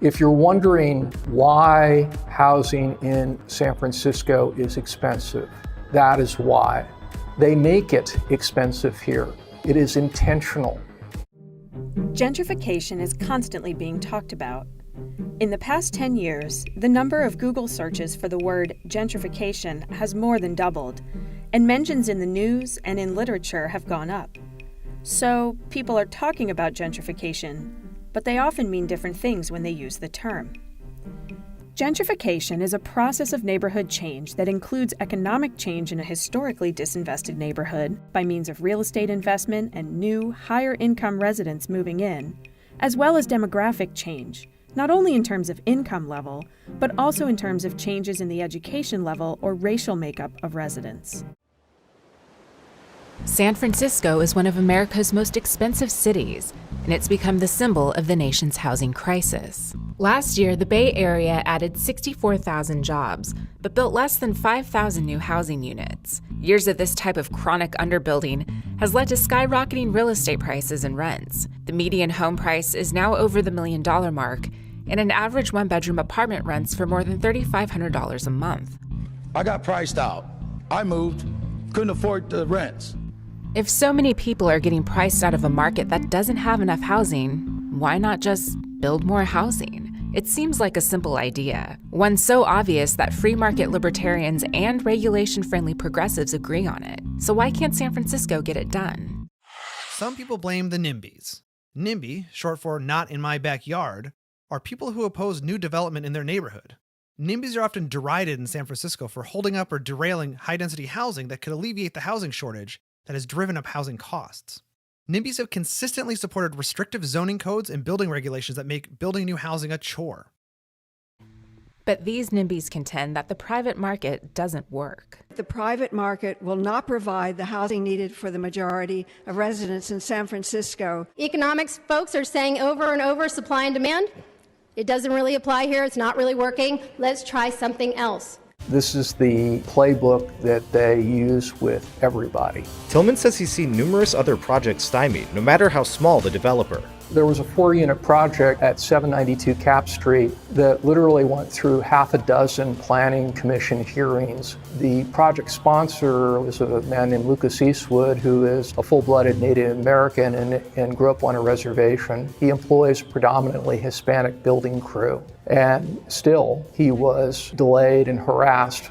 If you're wondering why housing in San Francisco is expensive, that is why. They make it expensive here. It is intentional. Gentrification is constantly being talked about. In the past 10 years, the number of Google searches for the word gentrification has more than doubled, and mentions in the news and in literature have gone up. So, people are talking about gentrification, but they often mean different things when they use the term. Gentrification is a process of neighborhood change that includes economic change in a historically disinvested neighborhood by means of real estate investment and new, higher-income residents moving in, as well as demographic change, not only in terms of income level, but also in terms of changes in the education level or racial makeup of residents. San Francisco is one of America's most expensive cities, and it's become the symbol of the nation's housing crisis. Last year, the Bay Area added 64,000 jobs, but built less than 5,000 new housing units. Years of this type of chronic underbuilding has led to skyrocketing real estate prices and rents. The median home price is now over the $1 million mark, and an average one-bedroom apartment rents for more than $3,500 a month. I got priced out. I moved, couldn't afford the rents. If so many people are getting priced out of a market that doesn't have enough housing, why not just build more housing? It seems like a simple idea, one so obvious that free market libertarians and regulation-friendly progressives agree on it. So why can't San Francisco get it done? Some people blame the NIMBYs. NIMBY, short for Not in My Backyard, are people who oppose new development in their neighborhood. NIMBYs are often derided in San Francisco for holding up or derailing high-density housing that could alleviate the housing shortage that has driven up housing costs. NIMBYs have consistently supported restrictive zoning codes and building regulations that make building new housing a chore. But these NIMBYs contend that the private market doesn't work. The private market will not provide the housing needed for the majority of residents in San Francisco. Economics folks are saying over and over supply and demand. It doesn't really apply here. It's not really working. Let's try something else. This is the playbook that they use with everybody. Tillman says he's seen numerous other projects stymied, no matter how small the developer. There was a 4-unit project at 792 Cap Street that literally went through half a dozen planning commission hearings. The project sponsor was a man named Lucas Eastwood, who is a full-blooded Native American and grew up on a reservation. He employs predominantly Hispanic building crew, and still he was delayed and harassed.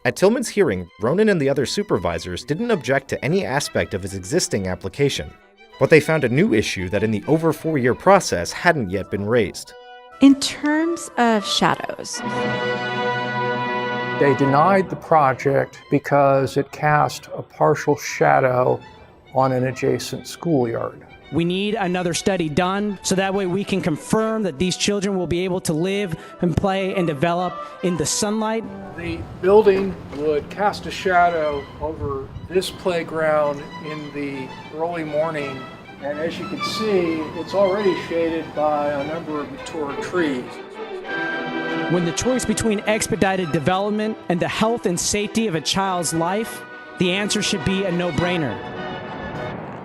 At Tillman's hearing, Ronan and the other supervisors didn't object to any aspect of his existing application, but they found a new issue that in the over 4-year process hadn't yet been raised. In terms of shadows, they denied the project because it cast a partial shadow on an adjacent schoolyard. We need another study done so that way we can confirm that these children will be able to live and play and develop in the sunlight. The building would cast a shadow over this playground in the early morning, and as you can see, it's already shaded by a number of mature trees. When the choice between expedited development and the health and safety of a child's life, the answer should be a no-brainer.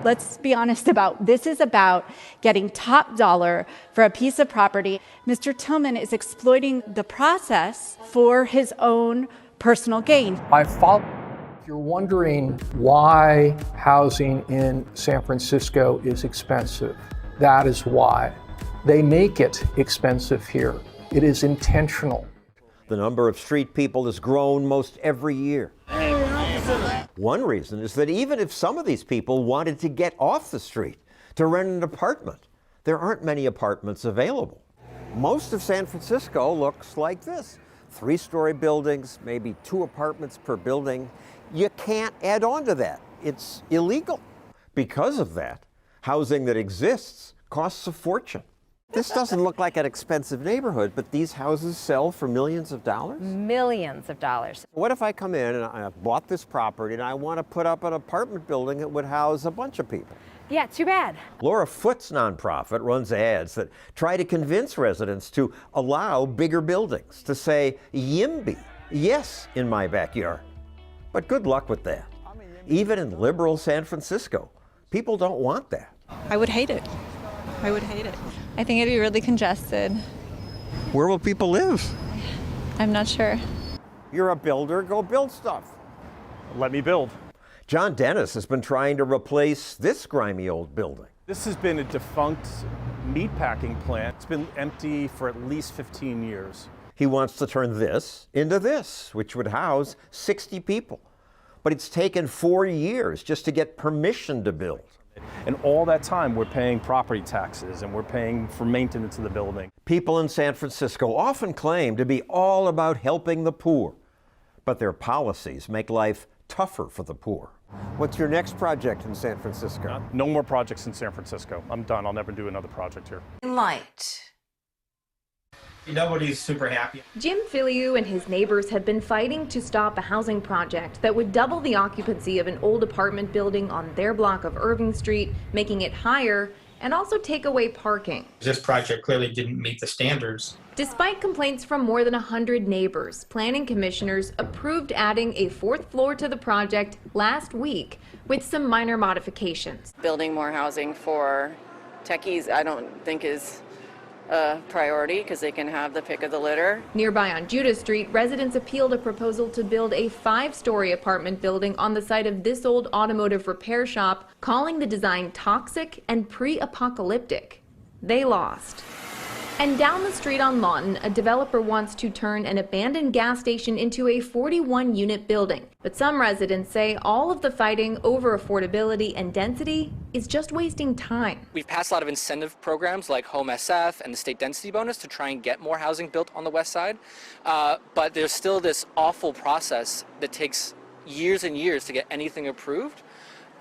let's be honest about, this is about getting top dollar for a piece of property. Mr. Tillman is exploiting the process for his own personal gain. If you're wondering why housing in San Francisco is expensive, that is why. They make it expensive here. It is intentional. The number of street people has grown most every year. One reason is that even if some of these people wanted to get off the street to rent an apartment, there aren't many apartments available. Most of San Francisco looks like this. 3-story buildings, maybe 2 apartments per building. You can't add on to that. It's illegal. Because of that, housing that exists costs a fortune. This doesn't look like an expensive neighborhood, but these houses sell for millions of dollars? Millions of dollars. What if I come in and I bought this property and I want to put up an apartment building that would house a bunch of people? Yeah, too bad. Laura Foote's nonprofit runs ads that try to convince residents to allow bigger buildings, to say, YIMBY, yes, in my backyard. But good luck with that. Even in liberal San Francisco, people don't want that. I would hate it. I would hate it. I think it'd be really congested. Where will people live? I'm not sure. You're a builder, go build stuff. Let me build. John Dennis has been trying to replace this grimy old building. This has been a defunct meatpacking plant. It's been empty for at least 15 years. He wants to turn this into this, which would house 60 people. But it's taken 4 years just to get permission to build. And all that time, we're paying property taxes and we're paying for maintenance of the building. People in San Francisco often claim to be all about helping the poor, but their policies make life tougher for the poor. What's your next project in San Francisco? No more projects in San Francisco. I'm done. I'll never do another project here. Light. Nobody's super happy. Jim Filiu and his neighbors have been fighting to stop a housing project that would double the occupancy of an old apartment building on their block of Irving Street, making it higher, and also take away parking. This project clearly didn't meet the standards. Despite complaints from more than 100 neighbors, planning commissioners approved adding a 4th floor to the project last week with some minor modifications. Building more housing for techies, I don't think is a priority because they can have the pick of the litter. Nearby on Judah Street, residents appealed a proposal to build a 5-story apartment building on the site of this old automotive repair shop, calling the design toxic and pre-apocalyptic. They lost. And down the street on Lawton, a developer wants to turn an abandoned gas station into a 41-unit building. But some residents say all of the fighting over affordability and density is just wasting time. We've passed a lot of incentive programs like Home SF and the state density bonus to try and get more housing built on the west side. But there's still this awful process that takes years and years to get anything approved,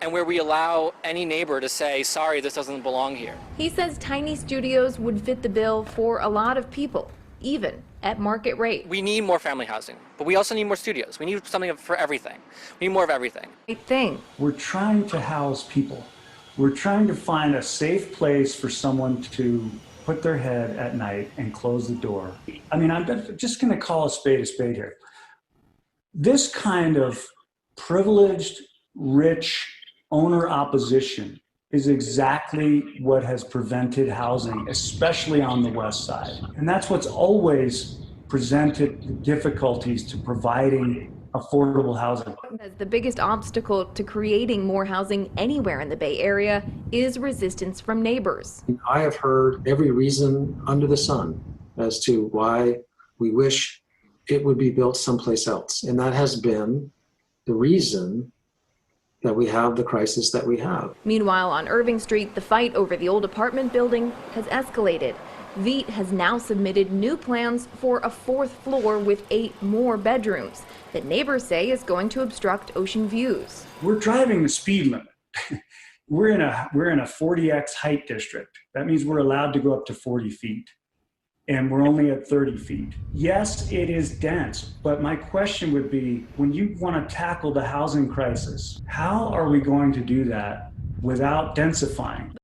and where we allow any neighbor to say, sorry, this doesn't belong here. He says tiny studios would fit the bill for a lot of people, even at market rate. We need more family housing, but we also need more studios. We need something for everything. We need more of everything. We're trying to house people. We're trying to find a safe place for someone to put their head at night and close the door. I mean, I'm just going to call a spade here. This kind of privileged, rich, owner opposition is exactly what has prevented housing, especially on the west side. And that's what's always presented the difficulties to providing affordable housing. The biggest obstacle to creating more housing anywhere in the Bay Area is resistance from neighbors. I have heard every reason under the sun as to why we wish it would be built someplace else. And that has been the reason that we have the crisis that we have. Meanwhile, on Irving Street, the fight over the old apartment building has escalated. VEET has now submitted new plans for a 4th floor with 8 more bedrooms that neighbors say is going to obstruct ocean views. We're driving the speed limit. We're in a 40x height district. That means we're allowed to go up to 40 feet. And we're only at 30 feet. Yes, it is dense, but my question would be, when you want to tackle the housing crisis, how are we going to do that without densifying?